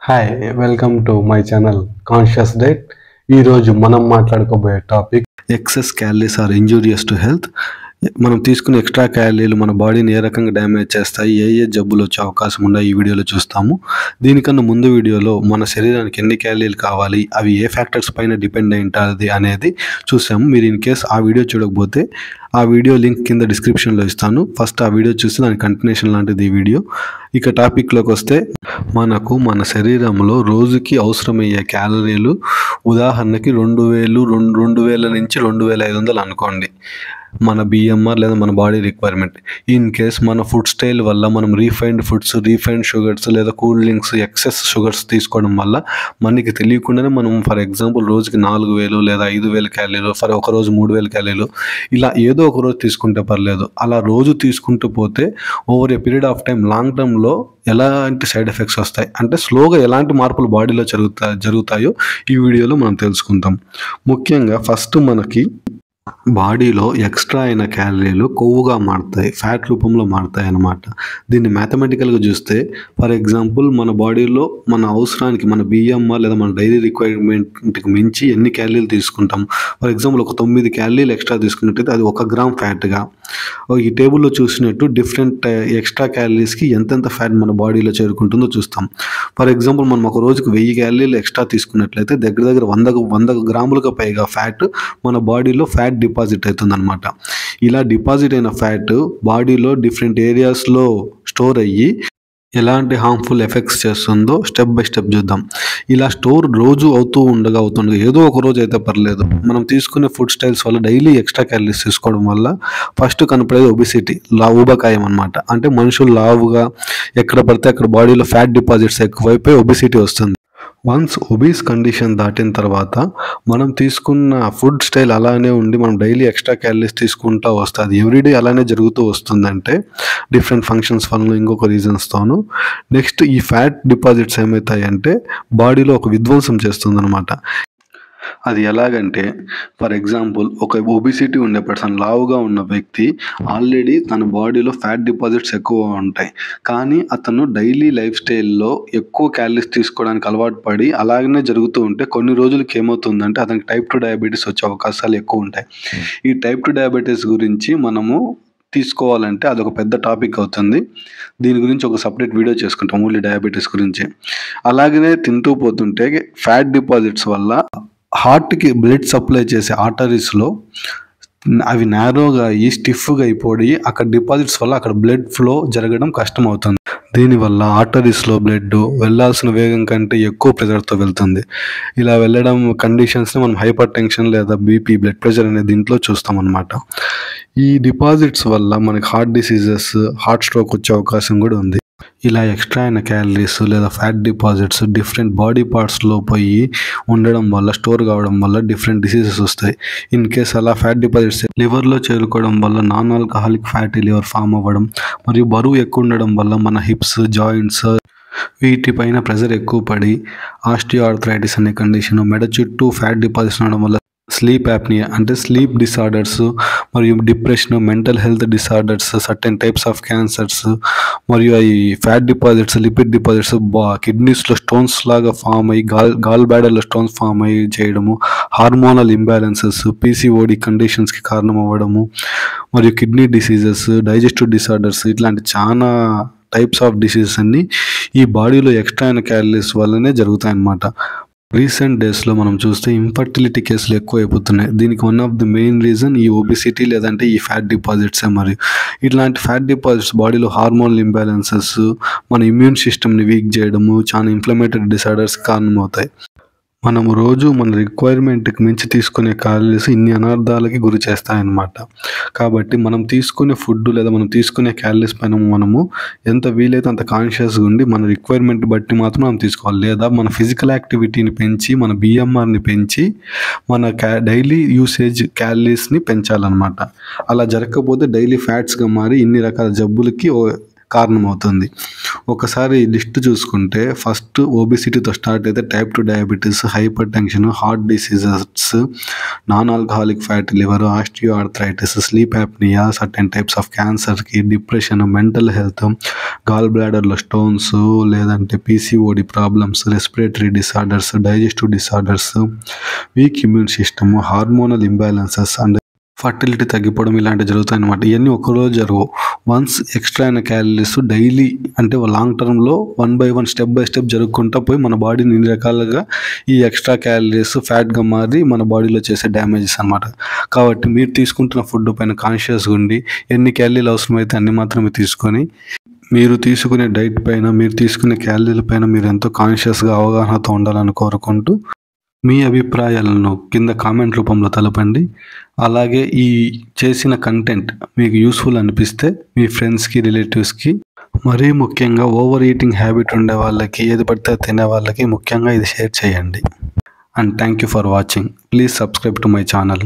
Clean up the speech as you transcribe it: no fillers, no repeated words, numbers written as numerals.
Hi welcome to my channel conscious diet. ఈరోజు మనం మాట్లాడుకోబోయే topic excess calories are injurious to health. మనం తీసుకునే ఎక్స్ట్రా క్యాలరీలు మన బాడీని ఏ రకంగా డ్యామేజ్ చేస్తాయి, ఏ జబ్బులు వచ్చే అవకాశం ఉన్నాయి ఈ వీడియోలో చూస్తాము. దీనికన్నా ముందు వీడియోలో మన శరీరానికి ఎన్ని క్యాలరీలు కావాలి, అవి ఏ ఫ్యాక్టర్స్ పైన డిపెండ్ అయి ఉంటుంది అనేది చూసాము. మీరు ఇన్ కేస్ ఆ వీడియో చూడకపోతే ఆ వీడియో లింక్ కింద డిస్క్రిప్షన్లో ఇస్తాను. ఫస్ట్ ఆ వీడియో చూస్తే దాని కంటిన్యూషన్ లాంటిది ఈ వీడియో. ఇక టాపిక్లోకి వస్తే, మనకు మన శరీరంలో రోజుకి అవసరమయ్యే క్యాలరీలు ఉదాహరణకి 2000 నుంచి 2500 అనుకోండి, మన బిఎంఆర్ లేదా మన బాడీ రిక్వైర్మెంట్. ఇన్ కేస్ మన ఫుడ్ స్టైల్ వల్ల మనం రీఫైన్డ్ ఫుడ్స్, రీఫైన్డ్ షుగర్స్ లేదా కూల్ డ్రింక్స్, ఎక్సెస్ షుగర్స్ తీసుకోవడం వల్ల మనకి తెలియకుండానే మనం ఫర్ ఎగ్జాంపుల్ రోజుకి 4000 లేదా 5000 క్యాలరీలు, ఒక రోజు 3000 క్యాలరీలు, ఇలా ఏదో ఒక రోజు తీసుకుంటే పర్లేదు. అలా రోజు తీసుకుంటూ పోతే over a period of time long టర్మ్లో ఎలాంటి సైడ్ ఎఫెక్ట్స్ వస్తాయి, అంటే స్లోగా ఎలాంటి మార్పులు బాడీలో జరుగుతాయో ఈ వీడియోలో మనం తెలుసుకుందాం. ముఖ్యంగా ఫస్ట్ మనకి బాడీలో ఎక్స్ట్రా అయిన క్యాలరీలు కొవ్వుగా మారుతాయి, ఫ్యాట్ రూపంలో మారుతాయి అన్నమాట. దీన్ని మ్యాథమెటికల్గా చూస్తే ఫర్ ఎగ్జాంపుల్ మన బాడీలో మన అవసరానికి, మన బిఎంఆర్ లేదా మన డైలీ రిక్వైర్మెంట్కి మించి ఎన్ని క్యాలరీలు తీసుకుంటాం. ఫర్ ఎగ్జాంపుల్ ఒక 9 క్యాలరీలు ఎక్స్ట్రా తీసుకున్నట్టయితే అది 1 గ్రామ్ ఫ్యాట్గా. ఈ టేబుల్లో చూసినట్టు డిఫరెంట్ ఎక్స్ట్రా క్యాలరీస్కి ఎంతెంత ఫ్యాట్ మన బాడీలో చేరుకుంటుందో చూస్తాం. ఫర్ ఎగ్జాంపుల్ మనం ఒక రోజుకి 1000 క్యాలరీలు ఎక్స్ట్రా తీసుకున్నట్లయితే దగ్గర 100 గ్రాములకు పైగా ఫ్యాట్ మన బాడీలో ఫ్యాట్ డిపాజిట్ అవుతుంది అనమాట. ఇలా డిపాజిట్ అయిన ఫ్యాట్ బాడీలో డిఫరెంట్ ఏరియాస్లో స్టోర్ అయ్యి ఎలాంటి హార్మ్ఫుల్ ఎఫెక్ట్స్ చేస్తుందో స్టెప్ బై స్టెప్ చూద్దాం. ఇలా స్టోర్ రోజు అవుతుండగా ఏదో ఒక రోజు అయితే పర్లేదు, మనం తీసుకునే ఫుడ్ స్టైల్స్ వల్ల డైలీ ఎక్స్ట్రా క్యాలరీస్ తీసుకోవడం వల్ల ఫస్ట్ కనపడేది ఒబిసిటీ, ఊబకాయం అనమాట. అంటే మనుషులు లావుగా ఎక్కడ పడితే అక్కడ బాడీలో ఫ్యాట్ డిపాజిట్స్ ఎక్కువైపోయి ఒబిసిటీ వస్తుంది. వన్స్ ఒబీస్ కండిషన్ దాటిన తర్వాత మనం తీసుకున్న ఫుడ్ స్టైల్ అలానే ఉండి మనం డైలీ ఎక్స్ట్రా క్యాలరీస్ తీసుకుంటూ వస్తుంది, ఎవ్రీడే అలానే జరుగుతూ వస్తుందంటే డిఫరెంట్ ఫంక్షన్స్ వల్ల, ఇంకొక రీజన్స్తోను. నెక్స్ట్ ఈ ఫ్యాట్ డిపాజిట్స్ ఏమవుతాయంటే బాడీలో ఒక విధ్వంసం చేస్తుంది అనమాట. అది ఎలాగంటే ఫర్ ఎగ్జాంపుల్ ఒక ఒబిసిటీ ఉండే పర్సన్, లావుగా ఉన్న వ్యక్తి ఆల్రెడీ తన బాడీలో ఫ్యాట్ డిపాజిట్స్ ఎక్కువ ఉంటాయి, కానీ అతను డైలీ లైఫ్ స్టైల్లో ఎక్కువ క్యాలరీస్ తీసుకోవడానికి అలవాటు పడి అలాగనే జరుగుతూ ఉంటే కొన్ని రోజులకి ఏమవుతుందంటే అతనికి టైప్ 2 డయాబెటీస్ వచ్చే అవకాశాలు ఎక్కువ ఉంటాయి. ఈ టైప్ 2 డయాబెటీస్ గురించి మనము తీసుకోవాలంటే అదొక పెద్ద టాపిక్ అవుతుంది. దీని గురించి ఒక సపరేట్ వీడియో చేసుకుంటాం ఓన్లీ డయాబెటీస్ గురించి. అలాగనే తింటూ పోతుంటే ఫ్యాట్ డిపాజిట్స్ వల్ల హార్ట్కి బ్లడ్ సప్లై చేసే ఆర్టరీస్లో అవి నేరోగా అయ్యి స్టిఫ్గా అయిపోయి అక్కడ డిపాజిట్స్ వల్ల అక్కడ బ్లడ్ ఫ్లో జరగడం కష్టం అవుతుంది. దీనివల్ల ఆర్టరీస్లో బ్లడ్ వెళ్ళాల్సిన వేగం కంటే ఎక్కువ ప్రెజర్తో వెళ్తుంది. ఇలా వెళ్ళడం కండిషన్స్ని మనం హైపర్ టెన్షన్ లేదా బీపీ, బ్లడ్ ప్రెషర్ అనే దీంట్లో చూస్తాం అన్నమాట. ఈ డిపాజిట్స్ వల్ల మనకి హార్ట్ డిసీజెస్, హార్ట్ స్ట్రోక్ వచ్చే అవకాశం కూడా ఉంది. ఇలా ఎక్స్ట్రా అయిన క్యాలరీస్ లేదా ఫ్యాట్ డిపాజిట్స్ డిఫరెంట్ బాడీ పార్ట్స్లో పోయి ఉండడం వల్ల, స్టోర్ కావడం వల్ల డిఫరెంట్ డిసీజెస్ వస్తాయి. ఇన్ కేస్ అలా ఫ్యాట్ డిపాజిట్స్ లివర్లో చేరుకోవడం వల్ల non alcoholic fatty liver form అవ్వడం, మరియు బరువు ఎక్కువ ఉండడం వల్ల మన హిప్స్, జాయింట్స్ వీటిపైన ప్రెజర్ ఎక్కువ పడి ఆస్టియోఆర్థరైటిస్ అనే కండిషన్, మెడ చుట్టూ ఫ్యాట్ డిపాజిట్స్ ఉండడం వల్ల స్లీప్ యాప్నియా అంటే స్లీప్ డిసార్డర్స్, మరియు depression, mental health disorders, certain types of cancers, మరియు ఈ ఫ్యాట్ డిపాజిట్స్, లిపిడ్ డిపాజిట్స్ కిడ్నీస్లో స్టోన్స్ లాగా ఫామ్ అయ్యి గాల్ బ్లాడర్లో స్టోన్స్ ఫామ్ అయ్యి చేయడము, హార్మోనల్ ఇంబ్యాలెన్సెస్, పీసీఓడి కండిషన్స్కి కారణం అవ్వడము, మరియు కిడ్నీ డిసీజెస్, డైజెస్టివ్ డిసార్డర్స్, ఇట్లాంటి చాలా టైప్స్ ఆఫ్ డిసీజెస్ అన్నీ ఈ బాడీలో ఎక్స్ట్రా అయిన క్యాలరీస్ వల్లనే జరుగుతాయి అన్నమాట. రీసెంట్ డేస్లో మనం చూస్తే ఇన్ఫర్టిలిటీ కేసులు ఎక్కువ అయిపోతున్నాయి. దీనికి one of the main reason ఈ ఒబిసిటీ లేదంటే ఈ ఫ్యాట్ డిపాజిట్సే. మరియు ఇట్లాంటి ఫ్యాట్ డిపాజిట్స్ బాడీలో హార్మోనల్ ఇంబ్యాలెన్సెస్, మన ఇమ్యూన్ సిస్టమ్ని వీక్ చేయడము, చాలా ఇన్ఫ్లమేటరీ డిసార్డర్స్ కారణమవుతాయి. మనము రోజు మన రిక్వైర్మెంట్కి మించి తీసుకునే క్యాలరీస్ ఇన్ని అనర్థాలకి గురి చేస్తాయన్నమాట. కాబట్టి మనం తీసుకునే ఫుడ్ లేదా మనం తీసుకునే క్యాలరీస్ పైన మనము ఎంత వీలైతే అంత కాన్షియస్గా ఉండి మన రిక్వైర్మెంట్ బట్టి మాత్రం మనం తీసుకోవాలి. లేదా మన ఫిజికల్ యాక్టివిటీని పెంచి, మన బిఎంఆర్ని పెంచి మన డైలీ యూసేజ్ క్యాలరీస్ని పెంచాలన్నమాట. అలా జరగకపోతే డైలీ ఫ్యాట్స్గా మారి ఇన్ని రకాల జబ్బులకి కారణమవుతుంది. ఒకసారి లిస్ట్ చూసుకుంటే ఫస్ట్ ఒబిసిటీతో స్టార్ట్ అయితే type 2 diabetes, hypertension, heart diseases, non alcoholic fatty liver, osteoarthritis, sleep apnea, certain types of క్యాన్సర్కి, డిప్రెషన్, మెంటల్ హెల్త్, గాల్ బ్లాడర్లో స్టోన్స్, లేదంటే PCOD problems, respiratory disorders, digestive disorders, weak immune system, hormonal imbalances and fertility తగ్గిపోవడం ఇలాంటివి జరుగుతాయి అన్నమాట. ఇవన్నీ ఒకరోజు జరగవు. వన్స్ ఎక్స్ట్రా అయిన క్యాలరీస్ డైలీ అంటే లాంగ్ టర్మ్లో 1 by 1 స్టెప్ బై స్టెప్ జరుగుకుంటూ పోయి మన బాడీని ఇన్ని రకాలుగా ఈ ఎక్స్ట్రా క్యాలరీస్ ఫ్యాట్గా మారి మన బాడీలో చేసే డ్యామేజెస్ అన్నమాట. కాబట్టి మీరు తీసుకుంటున్న ఫుడ్ పైన కాన్షియస్గా ఉండి ఎన్ని క్యాలరీలు అవసరమైతే అన్ని మాత్రమే తీసుకొని మీరు తీసుకునే డైట్ పైన, మీరు తీసుకునే క్యాలరీల పైన మీరు ఎంతో కాన్షియస్గా అవగాహనతో ఉండాలని కోరుకుంటూ మీ అభిప్రాయాలను కింద కామెంట్ రూపంలో తెలపండి. అలాగే ఈ చేసిన కంటెంట్ మీకు యూస్ఫుల్ అనిపిస్తే మీ ఫ్రెండ్స్కి, రిలేటివ్స్కి, మరీ ముఖ్యంగా ఓవర్ ఈటింగ్ హ్యాబిట్ ఉండే వాళ్ళకి, ఏది పడితే తినే వాళ్ళకి ముఖ్యంగా ఇది షేర్ చేయండి. And thank you for watching. Please subscribe to my channel.